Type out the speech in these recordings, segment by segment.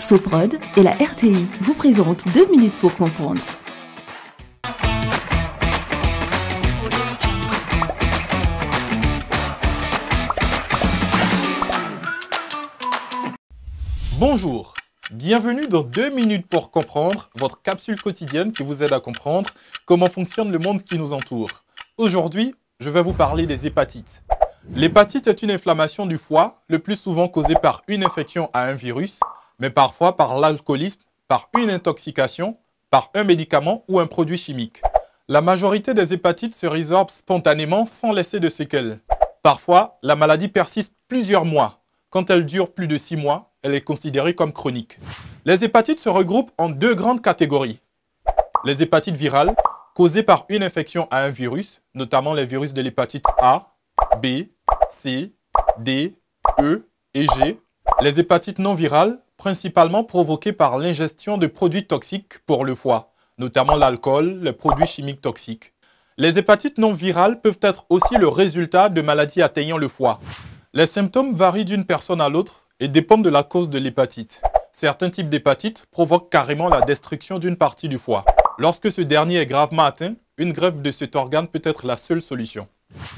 Soprod et la RTI vous présentent 2 minutes pour comprendre. Bonjour, bienvenue dans 2 minutes pour comprendre, votre capsule quotidienne qui vous aide à comprendre comment fonctionne le monde qui nous entoure. Aujourd'hui, je vais vous parler des hépatites. L'hépatite est une inflammation du foie, le plus souvent causée par une infection à un virus, mais parfois par l'alcoolisme, par une intoxication, par un médicament ou un produit chimique. La majorité des hépatites se résorbent spontanément sans laisser de séquelles. Parfois, la maladie persiste plusieurs mois. Quand elle dure plus de 6 mois, elle est considérée comme chronique. Les hépatites se regroupent en 2 grandes catégories. Les hépatites virales, causées par une infection à un virus, notamment les virus de l'hépatite A, B, C, D, E et G. Les hépatites non virales, principalement provoquées par l'ingestion de produits toxiques pour le foie, notamment l'alcool, les produits chimiques toxiques. Les hépatites non virales peuvent être aussi le résultat de maladies atteignant le foie. Les symptômes varient d'une personne à l'autre et dépendent de la cause de l'hépatite. Certains types d'hépatite provoquent carrément la destruction d'une partie du foie. Lorsque ce dernier est gravement atteint, une greffe de cet organe peut être la seule solution.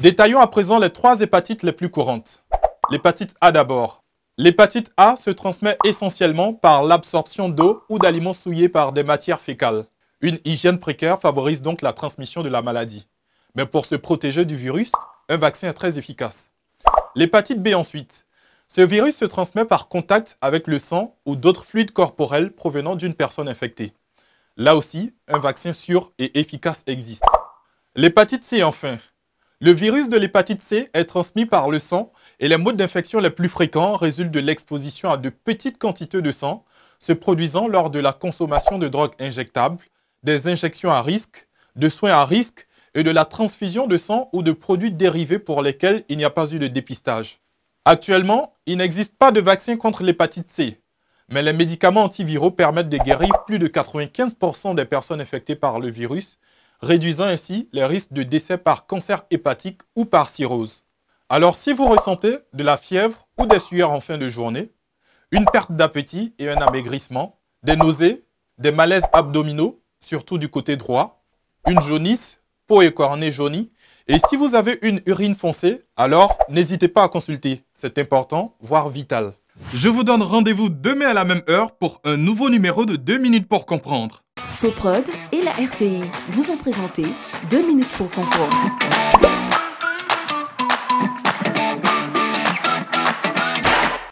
Détaillons à présent les 3 hépatites les plus courantes. L'hépatite A d'abord. L'hépatite A se transmet essentiellement par l'absorption d'eau ou d'aliments souillés par des matières fécales. Une hygiène précaire favorise donc la transmission de la maladie. Mais pour se protéger du virus, un vaccin est très efficace. L'hépatite B ensuite. Ce virus se transmet par contact avec le sang ou d'autres fluides corporels provenant d'une personne infectée. Là aussi, un vaccin sûr et efficace existe. L'hépatite C enfin. Le virus de l'hépatite C est transmis par le sang et les modes d'infection les plus fréquents résultent de l'exposition à de petites quantités de sang, se produisant lors de la consommation de drogues injectables, des injections à risque, de soins à risque et de la transfusion de sang ou de produits dérivés pour lesquels il n'y a pas eu de dépistage. Actuellement, il n'existe pas de vaccin contre l'hépatite C, mais les médicaments antiviraux permettent de guérir plus de 95% des personnes infectées par le virus, réduisant ainsi les risques de décès par cancer hépatique ou par cirrhose. Alors si vous ressentez de la fièvre ou des sueurs en fin de journée, une perte d'appétit et un amaigrissement, des nausées, des malaises abdominaux, surtout du côté droit, une jaunisse, peau et cornée jaunie, et si vous avez une urine foncée, alors n'hésitez pas à consulter, c'est important, voire vital. Je vous donne rendez-vous demain à la même heure pour un nouveau numéro de 2 minutes pour comprendre. Soprod et la RTI vous ont présenté 2 minutes pour comprendre.